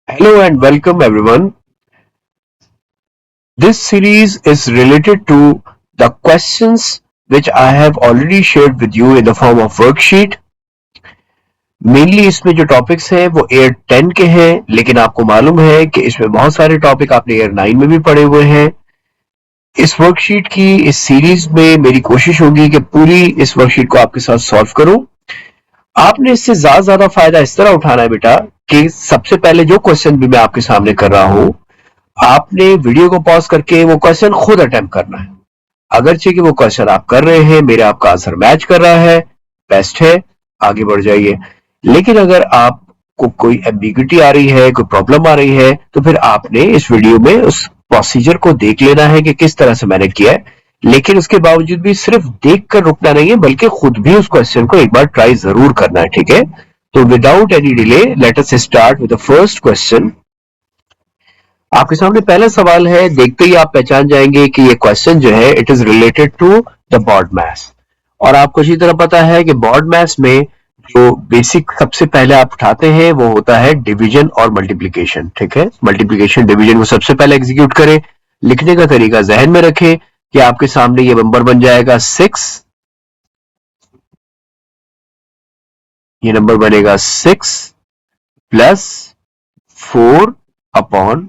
Hello and welcome everyone. This series is related to the questions which I have already shared with you in the form of worksheet. Mainly इसमें जो topics हैं वो year 10 के हैं, लेकिन आपको मालूम है कि इसमें बहुत सारे टॉपिक आपने ईयर 9 में भी पढ़े हुए हैं। इस वर्कशीट की इस सीरीज में मेरी कोशिश होगी कि पूरी इस वर्कशीट को आपके साथ सॉल्व करूं। आपने इससे ज्यादा फायदा इस तरह उठाना है बेटा कि सबसे पहले जो क्वेश्चन भी मैं आपके सामने कर रहा हूं, आपने वीडियो को पॉज करके वो क्वेश्चन खुद अटेम्प्ट करना है। अगरचे कि वो क्वेश्चन आप कर रहे हैं, मेरे आपका आंसर मैच कर रहा है, बेस्ट है, आगे बढ़ जाइए। लेकिन अगर आपको कोई एम्बिग्युइटी आ रही है, कोई प्रॉब्लम आ रही है, तो फिर आपने इस वीडियो में उस प्रोसीजर को देख लेना है कि किस तरह से मैंने किया है। लेकिन उसके बावजूद भी सिर्फ देखकर रुकना नहीं है, बल्कि खुद भी उस क्वेश्चन को एक बार ट्राई जरूर करना है, ठीक है? तो without any delay let us start with the first question. आपके सामने पहला सवाल है, देखते ही आप पहचान जाएंगे कि ये क्वेश्चन जो है it is related to the board maths. और आपको अच्छी तरह पता है कि बॉड मैथ्स में जो बेसिक सबसे पहले आप उठाते हैं वो होता है डिवीजन और मल्टीप्लिकेशन, ठीक है? मल्टीप्लिकेशन डिवीजन को सबसे पहले एग्जीक्यूट करें। लिखने का तरीका जहन में रखें कि आपके सामने ये नंबर बन जाएगा 6, ये नंबर बनेगा 6 प्लस 4 अपॉन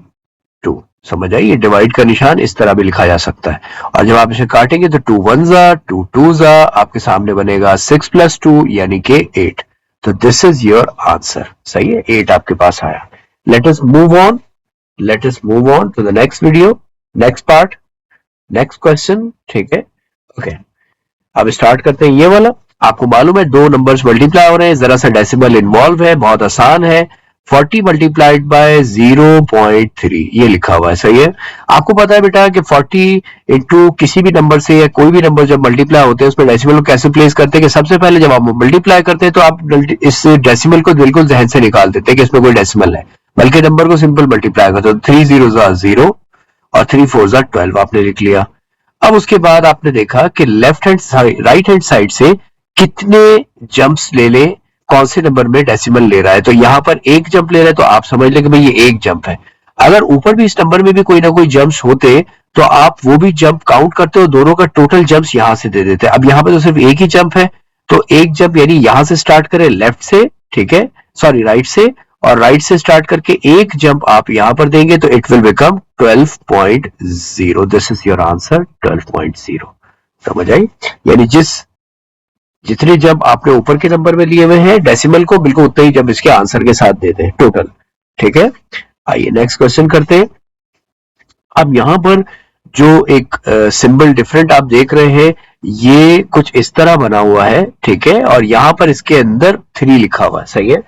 2। समझ आई? ये डिवाइड का निशान इस तरह भी लिखा जा सकता है। और जब आप इसे काटेंगे तो 2 1 जा 2 2 जा, आपके सामने बनेगा 6 प्लस 2 यानी कि 8। तो दिस इज योर आंसर। सही है, 8 आपके पास आया। Let us move on, let us move on to the next video, next part, next question, ठीक है? ओके, अब स्टार्ट करते हैं ये वाला। आपको मालूम है दो नंबर्स मल्टीप्लाई हो रहे हैं, जरा सा डेसिमल इन्वॉल्व है, बहुत आसान है। 40 मल्टीप्लाइड बाय 0.3 ये लिखा हुआ है, सही है? आपको पता है बेटा कि 40 इंटू किसी भी नंबर से या कोई भी नंबर जब मल्टीप्लाई होते हैं उसमें डेसिमल को कैसे प्लेस करते हैं कि सबसे पहले जब आप मल्टीप्लाई करते हैं तो आप इस डेसिमल को बिल्कुल जहन से निकाल देते हैं कि इसमें कोई डेसिमल है, बल्कि नंबर को सिंपल मल्टीप्लाई करते हो। 3 0 0 और 3 4 12 आपने लिख लिया। अब उसके बाद आपने देखा कि left hand side right hand side से कितने जंप्स ले ले, कौन से नंबर में डेसिमल ले रहा है। तो यहां पर एक जंप ले रहा है तो आप समझ लें कि भाई ये एक जंप है। अगर ऊपर भी इस नंबर में भी कोई ना कोई जंप्स होते तो आप वो भी जंप काउंट करते हो, दोनों का टोटल जंप्स यहां से दे देते। अब यहां पर तो सिर्फ एक ही जंप है, तो एक जंप यानी यहां से स्टार्ट करें लेफ्ट से, ठीक है, सॉरी राइट से, और राइट से स्टार्ट करके एक जंप आप यहां पर देंगे तो it will become 12.0। This is your answer, 12.0। समझ आई? यानी जितने जंप आपने ऊपर के नंबर में लिए हुए हैं डेसिमल को, बिल्कुल उतने ही जंप इसके आंसर के साथ देते हैं टोटल, ठीक है? आइए नेक्स्ट क्वेश्चन करते हैं। अब यहां पर जो एक सिंबल डिफरेंट आप देख रहे हैं, ये कुछ इस तरह बना हुआ है, ठीक है? और यहां पर इसके अंदर 3 लिखा हुआ है, सही है?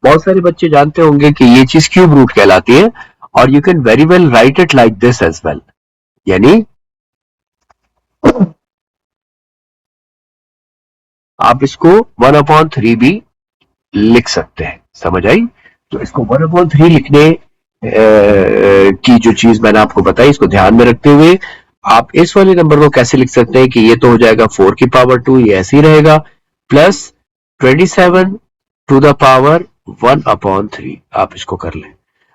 बहुत सारे बच्चे जानते होंगे कि ये चीज क्यूब रूट कहलाती है, और you can very well write it like this as well, यानी आप इसको 1/3 भी लिख सकते हैं। समझ आई? तो इसको 1/3 लिखने की जो चीज मैंने आपको बताई, इसको ध्यान में रखते हुए आप इस वाले नंबर को कैसे लिख सकते हैं कि ये तो हो जाएगा 4 की पावर 2, ये ऐसे ही रहेगा, प्लस 27 टू द पावर 1/3। आप इसको कर लें।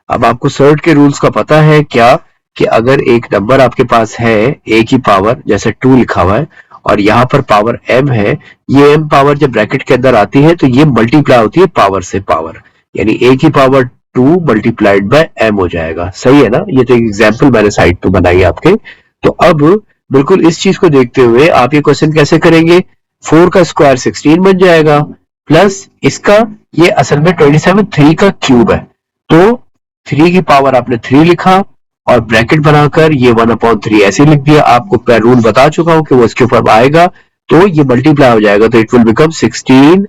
अब आपको सर्ट के रूल्स का पता है क्या, कि अगर एक नंबर आपके पास है a की पावर जैसे 2 लिखा हुआ है और यहां पर पावर m है, ये m पावर जब ब्रैकेट के अंदर आती है तो ये मल्टीप्लाई होती है पावर से पावर, यानी a की पावर 2 मल्टीप्लाइड बाय m हो जाएगा। सही है ना? ये तो एक एग्जांपल मैंने साइड पे बनाई आपके। तो अब बिल्कुल इस चीज को देखते हुए आप ये क्वेश्चन कैसे करेंगे, 4 का स्क्वायर 16 बन जाएगा, प्लस इसका ये असल में 27 3 का क्यूब है, तो 3 की पावर आपने 3 लिखा और ब्रैकेट बनाकर ये 1/3 ऐसे लिख दिया। आपको मैं रूल बता चुका हूं कि वो इसके ऊपर आएगा तो ये मल्टीप्लाई हो जाएगा, तो it will become 16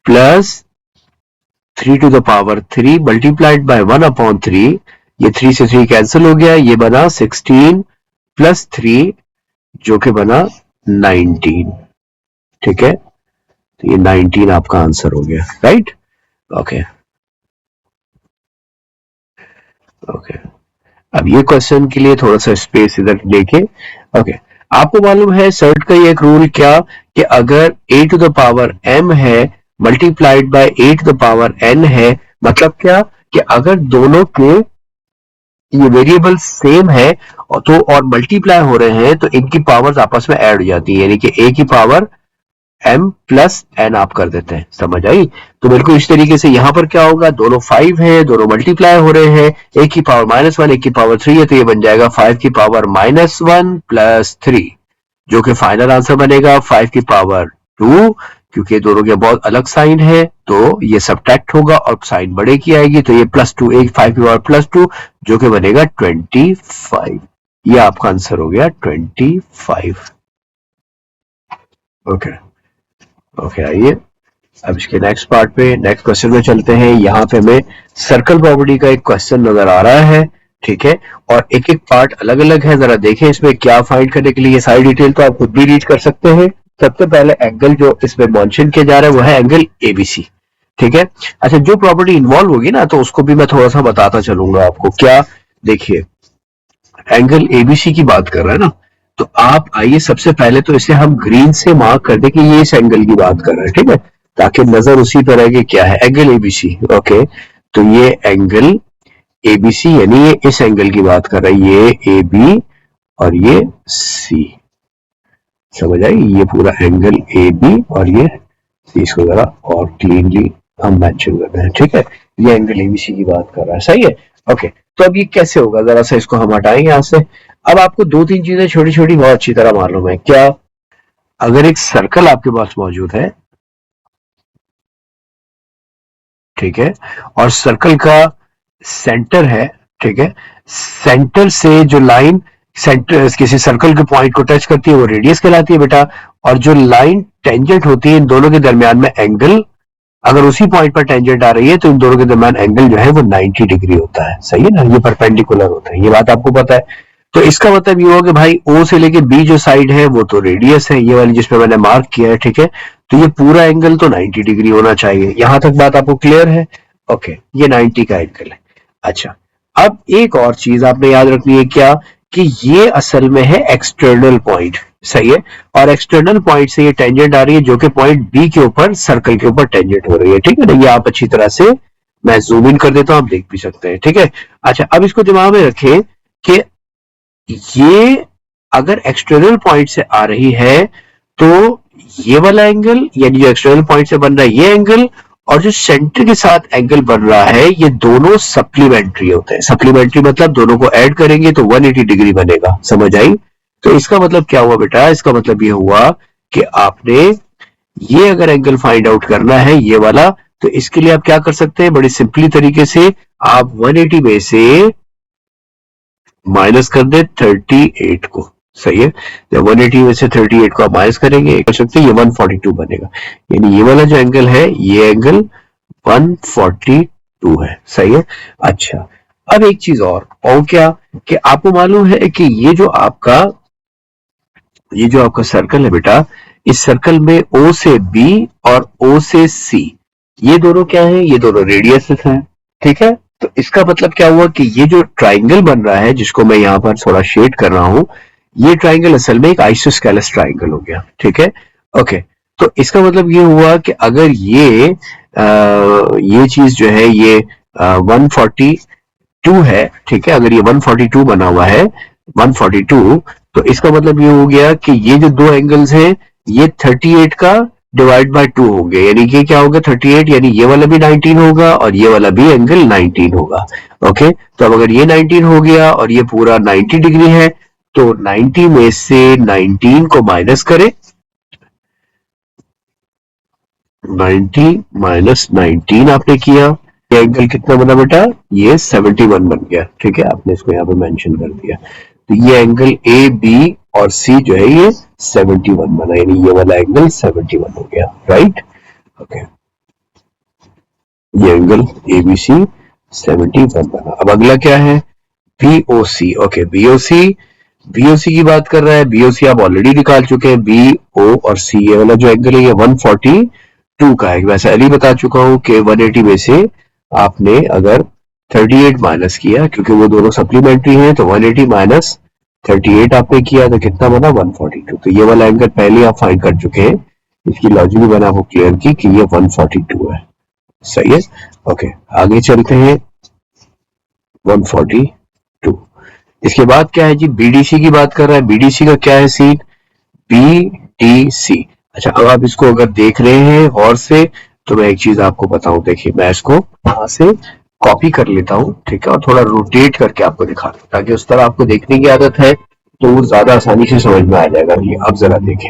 plus 3 to the power 3 multiplied by 1/3। ये 3 से 3 कैंसिल हो गया, ये बना 16 प्लस 3 जो कि बना 19, ठीक है? तो ये 19 आपका आंसर हो गया, राइट? ओके ओके, अब ये क्वेश्चन के लिए थोड़ा सा स्पेस इधर लेके, ओके, आपको मालूम है सर्ट का ये एक रूल क्या, कि अगर a to the power m है multiplied by a to the power n है, मतलब क्या कि अगर दोनों के ये वेरिएबल सेम है और मल्टीप्लाई हो रहे हैं तो इनकी पावर्स आपस में ऐड हो जाती है, यानी कि a की पावर m प्लस n आप कर देते हैं। समझ आई? तो बिल्कुल इस तरीके से यहां पर क्या होगा, दोनों 5 है, दोनों मल्टीप्लाई हो रहे हैं, a की पावर -1 a की पावर 3 है, तो ये बन जाएगा 5 की पावर -1 प्लस 3, जो कि फाइनल आंसर बनेगा 5 की पावर 2। क्योंकि दोनों के बहुत अलग साइन है तो ये सब्ट्रैक्ट होगा और साइन बड़े की आएगी, तो ये +2 एक 5 की पावर +2 जो कि बनेगा 25। ये आपका आंसर हो गया 25। ओके आइए अब इसके नेक्स्ट पार्ट पे, नेक्स्ट क्वेश्चन में चलते हैं। यहाँ पे हमें सर्कल प्रॉपर्टी का एक क्वेश्चन नजर आ रहा है, ठीक है, और एक एक पार्ट अलग अलग है। जरा देखें इसमें क्या फाइंड करने के लिए, सारी डिटेल तो आप खुद भी रीड कर सकते हैं। सबसे पहले एंगल जो इसमें मेंशन किया जा रहा है वो है एंगल एबीसी, ठीक है। अच्छा, जो प्रॉपर्टी इन्वॉल्व होगी ना तो उसको भी मैं थोड़ा सा बताता चलूंगा आपको। क्या, देखिए एंगल एबीसी की बात कर रहा है ना, तो आप आइए सबसे पहले तो इसे हम ग्रीन से मार्क कर दे कि ये इस एंगल की बात कर रहा है, ठीक है, ताकि नजर उसी पर रहे कि क्या है एंगल एबीसी। ओके, तो ये एंगल एबीसी यानी ये इस एंगल की बात कर रहा है, ये ए बी और ये सी। समझ आई? ये पूरा एंगल ए बी और ये सी, इसको जरा और क्लीनली हम मेंशन करते हैं, ठीक है। ये एंगल एबीसी की बात कर रहा है, सही है। ओके, तो अब ये कैसे होगा, जरा सा इसको हम हटाएंगे यहां से। अब आपको दो तीन चीजें छोटी छोटी बहुत अच्छी तरह मालूम है। क्या, अगर एक सर्कल आपके पास मौजूद है, ठीक है, और सर्कल का सेंटर है, ठीक है, सेंटर से जो लाइन सेंटर किसी सर्कल के पॉइंट को टच करती है वो रेडियस कहलाती है बेटा, और जो लाइन टेंजेंट होती है इन दोनों के दरमियान में एंगल, अगर उसी पॉइंट पर टेंजेंट आ रही है तो इन दोनों के दरमियान एंगल जो है वो 90 डिग्री होता है, सही है ना, ये परपेंडिकुलर होता है, ये बात आपको पता है। तो इसका मतलब ये होगा कि भाई ओ से लेके बी जो साइड है वो तो रेडियस है, ये वाली जिसमें मैंने मार्क किया है, ठीक है, तो ये पूरा एंगल तो 90 डिग्री होना चाहिए। यहां तक बात आपको क्लियर है? ओके, ये 90 का एंगल है। अच्छा, अब एक और चीज आपने याद रखनी है, क्या, कि ये असल में है एक्सटर्नल पॉइंट, सही है, और एक्सटर्नल पॉइंट से ये टेंजेंट आ रही है जो कि पॉइंट बी के ऊपर सर्कल के ऊपर टेंजेंट हो रही है, ठीक है ना। ये आप अच्छी तरह से, मैं जूम इन कर देता हूं, आप देख भी सकते हैं, ठीक है। अच्छा, अब इसको दिमाग में रखें कि ये अगर एक्सटर्नल पॉइंट से आ रही है तो ये वाला एंगल यानी जो एक्सटर्नल पॉइंट से बन रहा है ये एंगल, और जो सेंटर के साथ एंगल बन रहा है ये दोनों सप्लीमेंट्री होते हैं। सप्लीमेंट्री मतलब दोनों को ऐड करेंगे तो 180 डिग्री बनेगा। समझ आई? तो इसका मतलब क्या हुआ बेटा, इसका मतलब ये हुआ कि आपने ये अगर एंगल फाइंड आउट करना है ये वाला, तो इसके लिए आप क्या कर सकते हैं, बड़ी सिंपली तरीके से आप 180 में से माइनस कर दे 38 को, सही है। जब 180 में से 38 को आप माइनस करेंगे, कर सकते हैं, ये 142 बनेगा, यानी ये वाला जो एंगल है ये एंगल 142 है, सही है। अच्छा, अब एक चीज और क्या, कि आपको मालूम है कि ये जो आपका सर्कल है बेटा, इस सर्कल में ओ से बी और ओ से सी ये दोनों क्या है, ये दोनों रेडियसेस हैं, ठीक है। तो इसका मतलब क्या हुआ कि ये जो ट्राइंगल बन रहा है जिसको मैं यहां पर थोड़ा शेड कर रहा हूं, ये ट्राइंगल असल में एक आइसोस्केलस ट्राइंगल हो गया, ठीक है। ओके, तो इसका मतलब ये हुआ कि अगर ये चीज जो है ये 142 है, ठीक है, अगर ये 142 बना हुआ है 142, तो इसका मतलब ये हो गया कि ये जो दो एंगल्स हैं ये 38 का डिवाइड बाय 2 होंगे, यानी कि क्या होगा 38, यानी ये वाला भी 19 होगा और ये वाला भी एंगल 19 होगा। ओके, तो अब अगर ये 19 हो गया और ये पूरा 90 डिग्री है तो 90 में से 19 को माइनस करें, 90 माइनस 19 आपने किया, ये एंगल कितना बना बेटा, ये 71 बन गया, ठीक है, आपने इसको यहाँ पे मेंशन कर दिया। तो ये एंगल ए बी और सी जो है ये 71 बना, यानी ये वाला एंगल 71 हो गया, राइट। ओके, ये एंगल एबीसी 71 बना। अब अगला क्या है, बीओसी। ओके, बीओसी की बात कर रहा है, बीओसी आप ऑलरेडी निकाल चुके हैं, बीओ और सी, ये वाला जो एंगल है ये 142 का है। वैसे अली बता चुका हूं कि 180 में से आपने अगर 38 माइनस किया, क्योंकि वो दोनों सप्लीमेंट्री हैं, तो 180 माइनस 38 आपने किया तो कितना बना 142। तो ये वाला एंगल पहले आप फाइंड कर चुके हैं, इसकी लॉजिक मैंने आपको क्लियर की कि ये 142 है, सही है। ओके, आगे चलते हैं। 142। इसके बाद क्या है जी, बीडीसी की बात कर रहा है। बीडीसी का क्या है सीन, बीडीसी। अच्छा, अब आप इसको अगर देख रहे हैं गौर से तो मैं एक चीज आपको बताऊं, देखिए मैं इसको यहां से कॉपी कर लेता हूं, ठीक है, और थोड़ा रोटेट करके आपको दिखा दूं ताकि उस तरह आपको देखने की आदत है तो वो ज्यादा आसानी से समझ में आ जाएगा। ये अब जरा देखें,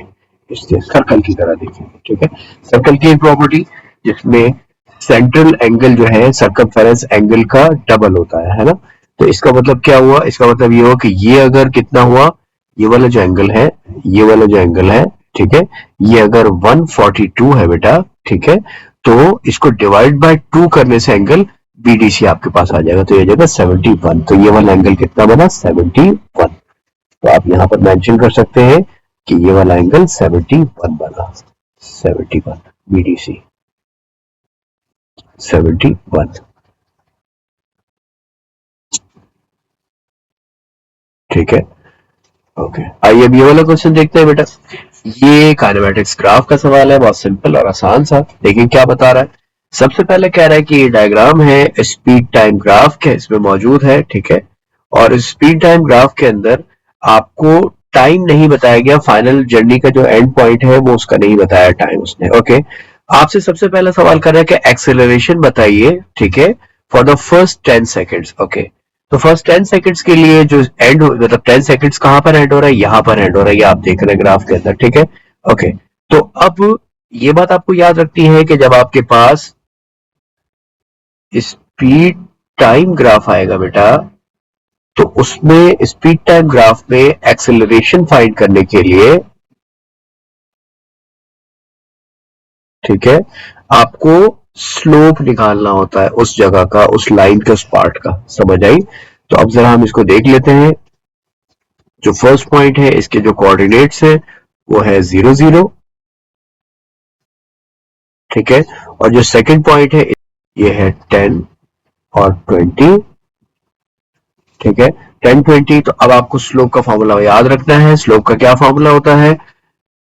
इससे सर्कल की तरह देखें, ठीक है। सर्कल की एक प्रॉपर्टी जिसमें सेंट्रल एंगल जो है सर्कमफेरेंस एंगल का डबल होता है ना। तो इसका मतलब क्या हुआ, इसका मतलब ये हुआ कि ये अगर कितना हुआ, ये वाला जो एंगल है, ये वाला जो एंगल है, ठीक है, ये अगर 142 है बेटा, ठीक है, तो इसको डिवाइड बाय 2 करने से एंगल बीडीसी आपके पास आ जाएगा, तो ये जगह 71। तो ये वाला एंगल कितना बना, 71। तो आप यहां पर मेंशन कर सकते हैं कि ये वाला एंगल 71 बना, 71 बीडीसी 71, ठीक है। ओके, आइए अब ये वाला क्वेश्चन देखते हैं बेटा। ये काइनेमेटिक्स ग्राफ का सवाल है, बहुत सिंपल और आसान सा। देखिए क्या बता रहा है। सबसे पहले कह रहा है कि ये डायग्राम है स्पीड टाइम ग्राफ के, इसमें मौजूद है, ठीक है। और स्पीड टाइम ग्राफ के अंदर आपको टाइम नहीं बताया गया, फाइनल जर्नी का जो एंड पॉइंट है वो उसका नहीं बताया टाइम उसने। ओके, आपसे सबसे पहला सवाल कर रहा है कि एक्सेलरेशन बताइए, ठीक है, for the first 10 seconds. Okay, तो फर्स्ट 10 सेकंड्स के लिए जो एंड मतलब 10 सेकंड्स कहां पर एंड हो रहा है, यहां पर एंड हो रहा है, ये आप देख रहे हैं ग्राफ के अंदर, ठीक है। ओके, तो अब ये बात आपको याद रखनी है कि जब आपके पास स्पीड टाइम ग्राफ आएगा बेटा, तो उसमें स्पीड टाइम ग्राफ में एक्सेलरेशन फाइंड करने के लिए, ठीक है, आपको स्लोप निकालना होता है उस जगह का, उस लाइन के उस पार्ट का। समझ आई? तो अब जरा हम इसको देख लेते हैं। जो फर्स्ट पॉइंट है इसके जो कोऑर्डिनेट्स है वो है 0 0, ठीक है। और जो सेकंड पॉइंट है ये है 10 और 20, ठीक है, 10 20। तो अब आपको स्लोप का फॉर्मूला याद रखना है। स्लोप का क्या फॉर्मूला होता है,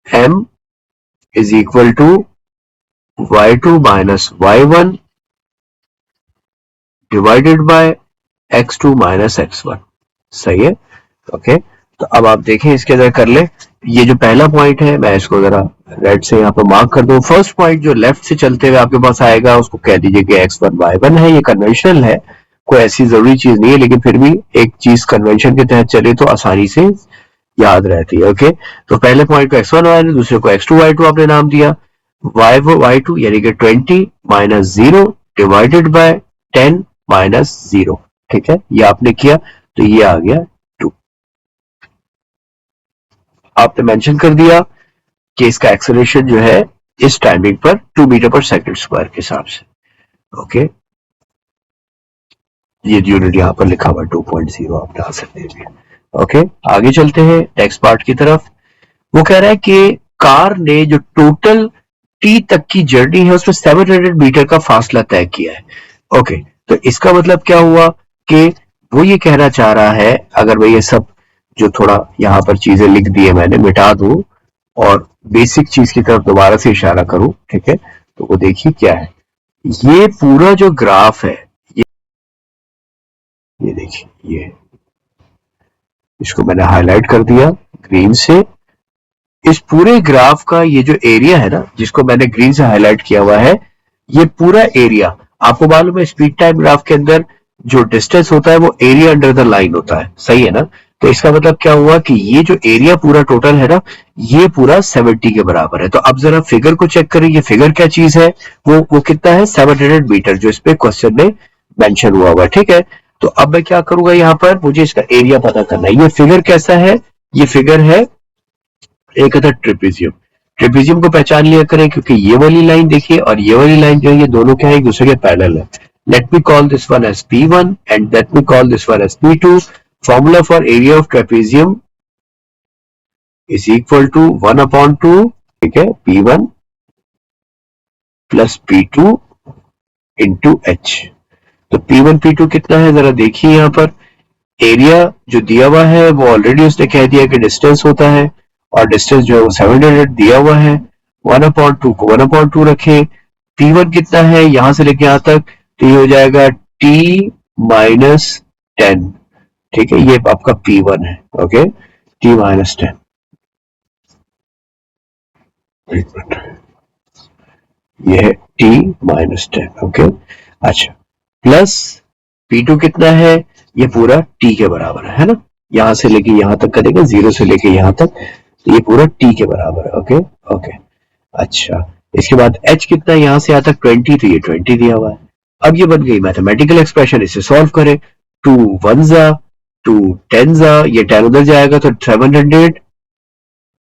m is equal to y2 minus y1 divided by x2 minus x1। सही है? ओके, तो अब आप देखें इसके अंदर कर ले। ये जो पहला पॉइंट है मैं इसको जरा रेड से यहाँ पर मार्क कर दूं। फर्स्ट पॉइंट जो लेफ्ट से चलते हुए आपके पास आएगा उसको कह दीजिए कि x1 y1 है। ये कन्वेंशनल है, कोई ऐसी जरूरी चीज नहीं है, लेकिन फिर भी एक चीज कन्वेंशन के तहत चले तो आसानी से याद रहती है। ओके, तो पहले पॉइंट को x1 y1, दूसरे को x2 y2 आपने नाम दिया। y2 यानी कि 20 माइनस 0 डिवाइडेड बाय 10 माइनस 0, ठीक है, ये आपने किया तो ये आ गया 2। आपने मेंशन कर दिया कि इसका एक्सेलरेशन जो है इस टाइमिंग पर 2 मीटर पर सेकंड स्क्वायर के हिसाब से। ओके, ये यूनिट यहां पर लिखा हुआ 2.0 आप डाल सकते हैं। ओके, आगे चलते हैं नेक्स्ट पार्ट की तरफ। वो कह रहा है कि कार ने जो टोटल टी तक की जर्नी है उसमें 700 मीटर का फासला तय किया है। ओके, तो इसका मतलब क्या हुआ कि वो ये कहना चाह रहा है, अगर मैं ये सब जो थोड़ा यहाँ पर चीजें लिख दी है मैंने मिटा दूं और बेसिक चीज की तरफ दोबारा से इशारा करूं, ठीक है, तो वो देखिए क्या है। ये पूरा जो ग्राफ है, ये देखिए, ये इसको मैंने हाईलाइट कर दिया ग्रीन से। इस पूरे ग्राफ का ये जो एरिया है ना, जिसको मैंने ग्रीन से हाईलाइट किया हुआ है, ये पूरा एरिया आपको मालूम है स्पीड टाइम ग्राफ के अंदर जो डिस्टेंस होता है वो एरिया अंडर द लाइन होता है। सही है ना? तो इसका मतलब क्या हुआ कि ये जो एरिया पूरा टोटल है ना, ये पूरा 70 के बराबर है। तो अब जरा फिगर को चेक करें, ये फिगर क्या चीज है, वो कितना है, 700 मीटर, जो इस पे क्वेश्चन में मेंशन हुआ हुआ है, ठीक है। तो अब मैं क्या करूंगा, यहाँ पर मुझे इसका एरिया पता करना है। ये फिगर कैसा है, ये फिगर है एक था ट्रिपेजियम। ट्रिपेजियम को पहचान लिया करें क्योंकि ये वाली लाइन देखिए और ये वाली लाइन जो है ये दोनों क्या है, एक दूसरे के पैरेलल है। Let me call this one as P1 and let me call this one as P2। Formula for area of trapezium is equal to 1/2, ठीक है, P1 plus P2 into H। तो P1 P2 कितना है जरा देखिए, यहाँ पर एरिया जो दिया हुआ है वो ऑलरेडी उसने कह दिया कि डिस्टेंस होता है, और डिस्टेंस जो है वो 700 दिया हुआ है। 1/2 को 1/2 रखें। P1 कितना है यहां से लेके यहां तक, तो ये हो जाएगा T माइनस 10, ठीक है, ये आपका P1 है, ओके, T माइनस 10, एक मिनट, ये है T माइनस 10, ओके, अच्छा, प्लस P2 कितना है, ये पूरा T के बराबर है ना, यहां से लेके यहां तक करेंगे, 0 से लेके यहां तक, तो ये पूरा T के बराबर है, ओके ओके, अच्छा, इसके बाद H कितना है, यहां से यहां तक 20, तो ये 20 दिया हुआ है। अब ये बन गई मैथमेटिकल एक्सप्रेशन, इसे सॉल्व करें, 2 1 जा 2 10 जा, ये 10 उधर जाएगा तो 700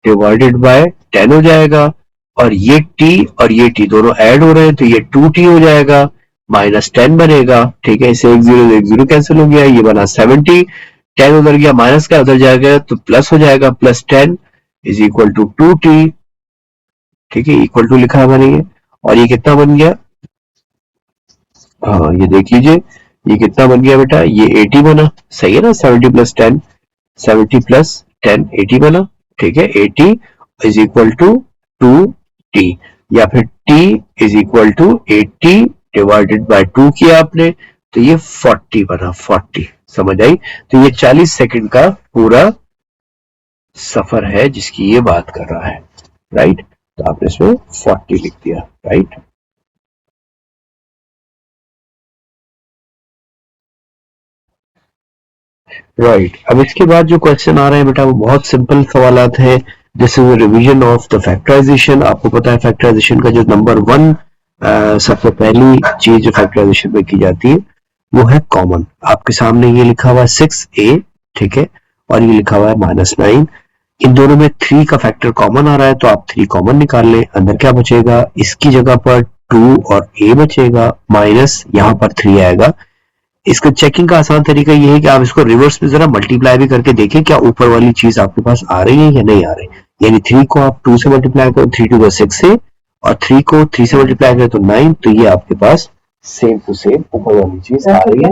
डिवाइडेड बाय 10 हो जाएगा, और ये t और ये t दोनों ऐड हो रहे हैं तो ये 2t हो जाएगा, माइनस 10 बनेगा, ठीक है, इसे एक जीरो कैंसिल हो गया, ये बना 70, 10 उधर गया, माइनस का उधर जाएगा तो प्लस हो जाएगा, plus 10 is equal to 2t, ठीक है, इक्वल टू लिखा है मैंने ये, और ये कितना बन गया, हाँ ये देख लीजिए, ये कितना बन गया बेटा, ये 80 बना, सही है ना, 70 प्लस 10, 70 प्लस 10 80 बना, ठीक है, 80 इज इक्वल टू 2t, या फिर t is equal to 80 divided by 2 किया आपने, तो ये 40 बना, 40, समझ आई, तो ये 40 सेकंड का पूरा सफर है जिसकी ये बात कर रहा है, राइट, तो आपने इसमें 40 लिख दिया, राइट। राइट, अब इसके बाद जो क्वेश्चन आ रहे हैं बेटा वो बहुत सिंपल सवालात हैं, this is revision of the factorisation, आपको पता है फैक्टराइजेशन का जो नंबर 1 सबसे पहली चीज जो फैक्टराइजेशन में की जाती है वो है कॉमन, आपके सामने ये लिखा हुआ है 6a, ठीक है, और ये लिखा हुआ है -9, इन दोनों में 3 का फैक्टर कॉमन आ रहा है तो आप 3 कॉमन निकाल लें, अंदर क्या बचेगा, इसकी जगह पर 2 और a बचेगा, माइनस यहाँ पर 3 आएगा, इसका चेकिंग का आसान तरीका ये है कि आप इसको रिवर्स में जरा मल्टीप्लाई भी करके देखें क्या ऊपर वाली चीज आपके पास आ रही है या नहीं आ रही, यानी 3 को आप 2 से मल्टीप्लाई करो, 3 2 6 से, और 3 को 3 से मल्टीप्लाई करें तो 9, तो ये आपके पास सेम टू सेम ऊपर वाली चीज आ रही है,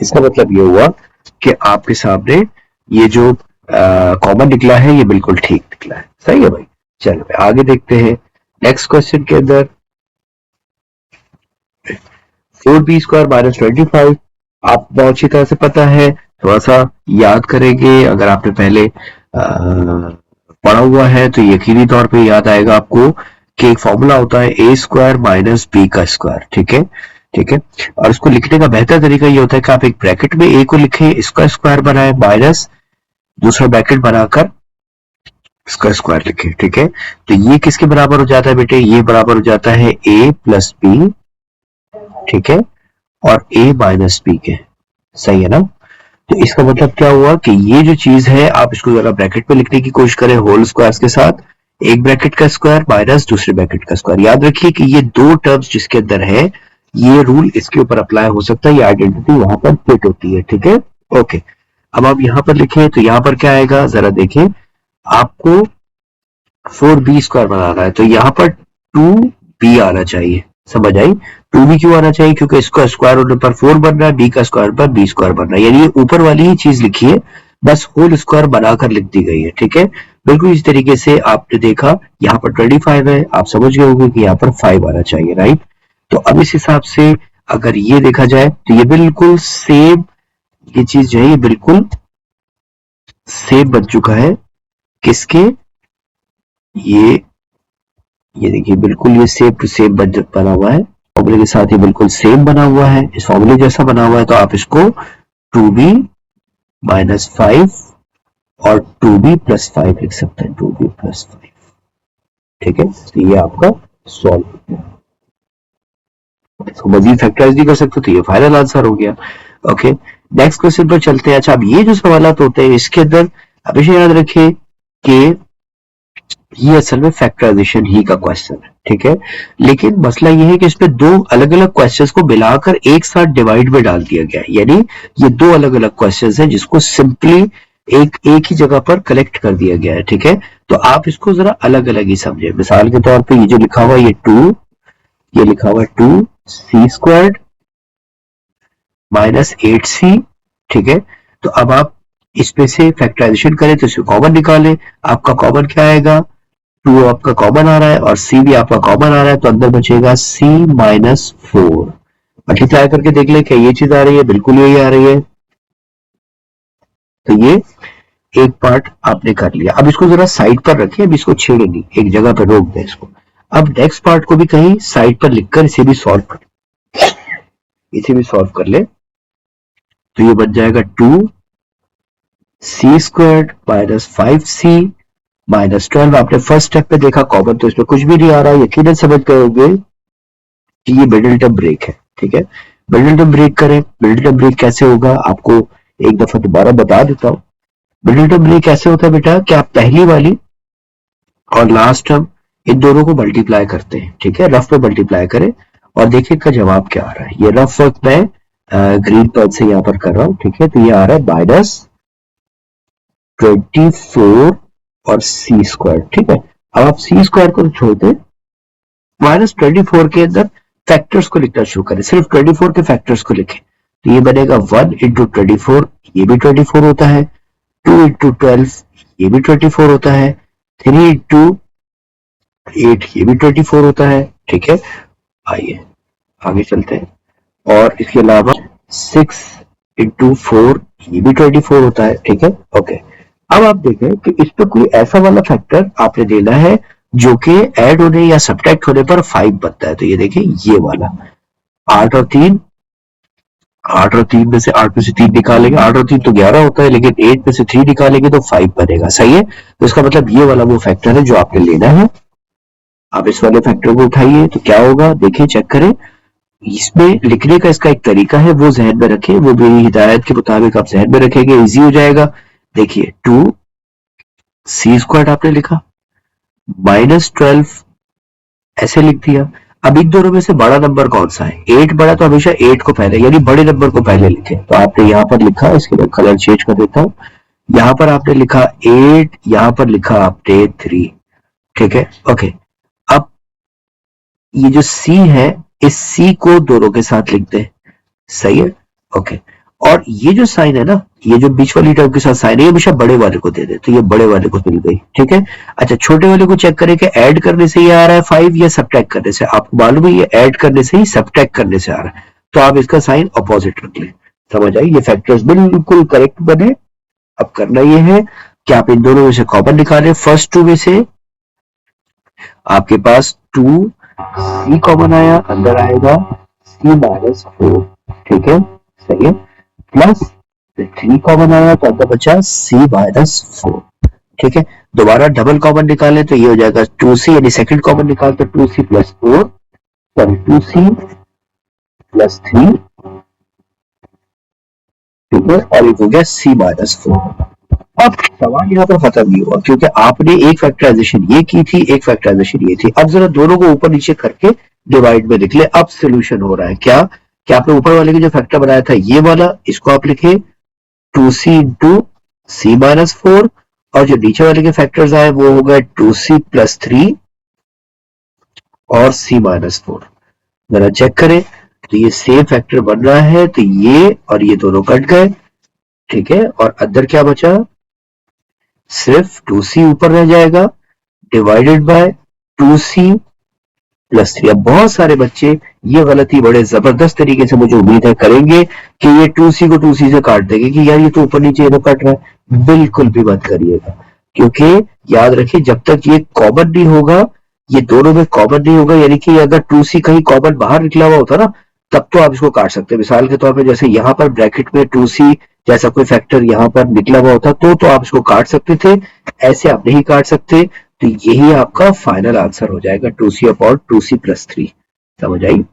इसका मतलब ये हुआ कि आपके सामने ये जो कॉमन निकला है ये बिल्कुल ठीक निकला है, सही है भाई। चलो आगे देखते हैं, नेक्स्ट क्वेश्चन के अंदर 4b स्क्वायर माइनस 25, आप बहुत अच्छी तरह से पता है, थोड़ा सा याद करेंगे, अगर आपने पहले पढ़ा हुआ है तो यकीनी तौर पे याद आएगा आपको कि एक फॉर्मूला होता है a स्क्वायर माइनस b का स्क्वायर, ठीक है, ठीक है, और इसको लिखने का बेहतर तरीका ये होता है कि आप एक ब्रैकेट में a को लिखें, इसका स्क्वायर बनाए, माइनस दूसरा ब्रैकेट बनाकर इसका स्क्वायर लिखें, ठीक है, तो ये किसके बराबर हो जाता है बेटे, ये बराबर हो जाता है a प्लस बी, ठीक है, और a माइनस बी के, सही है ना, तो इसका मतलब क्या हुआ कि ये जो चीज है आप इसको जरा ब्रैकेट में लिखने की कोशिश करें होल स्क्वायर के साथ, एक ब्रैकेट का स्क्वायर माइनस दूसरे ब्रैकेट का स्क्वायर, याद रखिए कि ये दो टर्म्स जिसके अंदर है ये रूल इसके ऊपर अप्लाई हो सकता है, ये आइडेंटिटी वहां पर फिट होती है, ठीक है, ओके, अब आप यहां पर लिखें तो यहां पर क्या आएगा जरा देखें, आपको 4b स्क्वायर बनाना है तो यहां पर 2b आना चाहिए, समझ आई, 2b क्यों आना चाहिए, क्योंकि इसका स्क्वायर होने पर 4 बन रहा है, b का स्क्वायर पर b स्क्वायर बन रहा है, यानी ये ऊपर वाली ही चीज लिखी है, बस होल स्क्वायर बनाकर लिख दी गई है, ठीक है, बिल्कुल इस तरीके से आपने देखा, यहाँ पर 25 है, आप समझ गए होंगे कि यहाँ पर 5 आना चाहिए, राइट, तो अब इस हिसाब से अगर ये देखा जाए तो ये बिल्कुल सेम, ये चीज जो है ये बिल्कुल सेम बन चुका है, किसके, ये देखिए बिल्कुल ये सेम टू सेम बना हुआ है, फॉर्मूले के साथ ये बिल्कुल सेम बना हुआ है, इस फॉर्मूले जैसा बना हुआ है, तो आप इसको 2b माइनस 5 और 2b प्लस 5 लिख सकते हैं, 2b प्लस 5, ठीक है, तो ये आपका सॉल्व हो गया, इसको मजीद फैक्टराइज नहीं कर सकते तो ये फाइनल आंसर हो गया, ओके, नेक्स्ट क्वेश्चन पर चलते हैं। अच्छा, अब ये जो सवालात होते हैं इसके अंदर हमेशा याद रखें कि ये असल में फैक्टराइजेशन ही का क्वेश्चन है, ठीक है, लेकिन मसला ये है कि इसमें दो अलग अलग क्वेश्चंस को मिलाकर एक साथ डिवाइड में डाल दिया गया है, यानी ये दो अलग अलग क्वेश्चंस हैं जिसको सिंपली एक ही जगह पर कलेक्ट कर दिया गया है, ठीक है, तो आप इसको जरा अलग अलग ही समझे, मिसाल के तौर पर ये जो लिखा हुआ है ये 2, ये लिखा हुआ है 2c स्क्वायर्ड माइनस 8c, ठीक है, तो अब आप इसमें से फैक्टराइजेशन करें तो इसको कॉमन निकालें, आपका कॉमन क्या आएगा, 2 आपका कॉमन आ रहा है और c भी आपका कॉमन आ रहा है, तो अंदर बचेगा c माइनस 4, मल्टीप्लाई करके देख ले क्या ये चीज आ रही है, बिल्कुल यही आ रही है। तो ये एक पार्ट आपने कर लिया। अब इसको जरा साइड पर रखें, अब इसको छेड़े नहीं, एक जगह पर रोक दें इसको। अब नेक्स्ट पार्ट को भी कहीं साइड पर लिखकर इसे भी सॉल्व कर ले। तो ये बन जाएगा 2c² माइनस 5c माइनस 12। आपने फर्स्ट स्टेप पे देखा कॉमन, तो इसमें कुछ भी नहीं आ रहा है, यकीनन समझ गए होंगे कि ये मिडिल टर्म ब्रेक है। ठीक है, मिडिल टर्म ब्रेक करें। मिडिल टर्म ब्रेक कैसे होगा आपको एक दफा दोबारा बता देता हूं। मिडिल टर्म ब्रेक कैसे होता है बेटा कि आप पहली वाली और लास्ट टर्म इन दोनों को मल्टीप्लाई करते हैं। ठीक है, रफ में मल्टीप्लाई करें और देखिए का जवाब क्या आ रहा है। ये रफ वर्क मैं ग्रीन पर्ल से यहां पर कर रहा हूं। ठीक है, तो ये आ रहा है -24 और c²। ठीक है, अब आप c² को छोड़ दें, -24 के अंदर फैक्टर्स को लिखना शुरू करें, सिर्फ 24 के फैक्टर्स को लिखें। तो ये बनेगा 1 × 24, ये भी 24 होता है, 2 × 12 ये भी 24 होता है, 3 × 8 ये भी 24 होता है। ठीक है, आइए आगे चलते हैं। और इसके अलावा 6 × 4 ये भी 24 होता है। ठीक है, ओके। अब आप देखें कि इस पर कोई ऐसा वाला फैक्टर आपने देना है जो कि ऐड होने या सब्ट्रैक्ट होने पर 5 बनता है। तो ये देखें ये वाला 8 और 3 में से 8 में से 3 निकालेंगे, 8 और 3 तो 11 होता है, लेकिन 8 में से 3 निकालेंगे तो 5 बनेगा। सही है, तो इसका मतलब ये वाला वो फैक्टर है जो आपने लेना है। आप इस वाले फैक्टर को उठाइए तो क्या होगा, देखिए चेक करें। इसमें लिखने का इसका एक तरीका है, वो जहन में रखें, वो मेरी हिदायत के मुताबिक आप जहन में रखेंगे, इजी हो जाएगा। देखिए 2c² आपने लिखा, -12 ऐसे लिख दिया। अब इन दोनों में से बड़ा नंबर कौन सा है, 8 बड़ा, तो हमेशा 8 को पहले, यानी बड़े नंबर को पहले लिखें। तो आपने यहां पर लिखा, इसके बाद कलर चेंज कर देता हूं, यहां पर आपने लिखा 8, यहां पर लिखा आपने 3। ठीक है, ओके। अब ये जो c है, इस c को दोनों के साथ लिख दे। सही है, ओके। और ये जो साइन है ना, ये जो बीच वाली टर्म के साथ साइन है, ये हमेशा बड़े वाले को दे दे, तो ये बड़े वाले को मिल गई। ठीक है, अच्छा छोटे वाले को चेक करें कि ऐड करने से ये आ रहा है 5 या सब्ट्रैक्ट करने से। आपको मालूम है ये ऐड करने से ही सब्ट्रैक्ट करने से आ रहा है, तो आप इसका साइन अपोजिट रख लें। समझ आई, ये फैक्टर्स बिल्कुल करेक्ट बने। अब करना ये है कि आप इन दोनों में से कॉमन निकालें। फर्स्ट 2 में से आपके पास 2c कॉमन आया, अंदर आएगा c-4। ठीक है, सही है, प्लस 3 कॉमन आया तो अंदर बचा c-4। ठीक है, दोबारा डबल कॉमन निकालें तो ये हो जाएगा 2c, यानी सेकंड कॉमन निकाल तो 2c + 4, सॉरी 2c + 3। ठीक है, और एक हो गया c-4। अब सवाल यहाँ पर खत्म नहीं हुआ, क्योंकि आपने एक फैक्टराइजेशन ये की थी, एक फैक्टराइजेशन ये थी। अब जरा दोनों को ऊपर नीचे करके डिवाइड में लिख ले। अब सोल्यूशन हो रहा है क्या कि आपने ऊपर वाले के जो फैक्टर बनाया था ये वाला, इसको आप लिखे 2c × c-4, और जो नीचे वाले के फैक्टर्स आए वो हो गए 2c + 3 और c-4। जरा चेक करें तो ये सेम फैक्टर बन रहा है, तो ये और ये दोनों कट गए। ठीक है, और अंदर क्या बचा, सिर्फ 2c ऊपर रह जाएगा डिवाइडेड बाय 2c + 3। अब बहुत सारे बच्चे ये गलती बड़े जबरदस्त तरीके से, मुझे उम्मीद है, करेंगे कि ये 2c को 2c से काट देंगे कि यार ये तो ऊपर नीचे तो कट रहा है। बिल्कुल भी मत करिएगा, क्योंकि याद रखिए जब तक ये कॉमन नहीं होगा, ये दोनों में कॉमन नहीं होगा, यानी कि अगर 2c कहीं कॉमन बाहर निकला हुआ होता ना, तब तो आप इसको काट सकते हैं। मिसाल के तौर पर जैसे यहाँ पर ब्रैकेट में 2c जैसा कोई फैक्टर यहाँ पर निकला हुआ होता तो आप इसको काट सकते थे, ऐसे आप नहीं काट सकते। तो यही आपका फाइनल आंसर हो जाएगा 2c/2c + 3। समझ आई।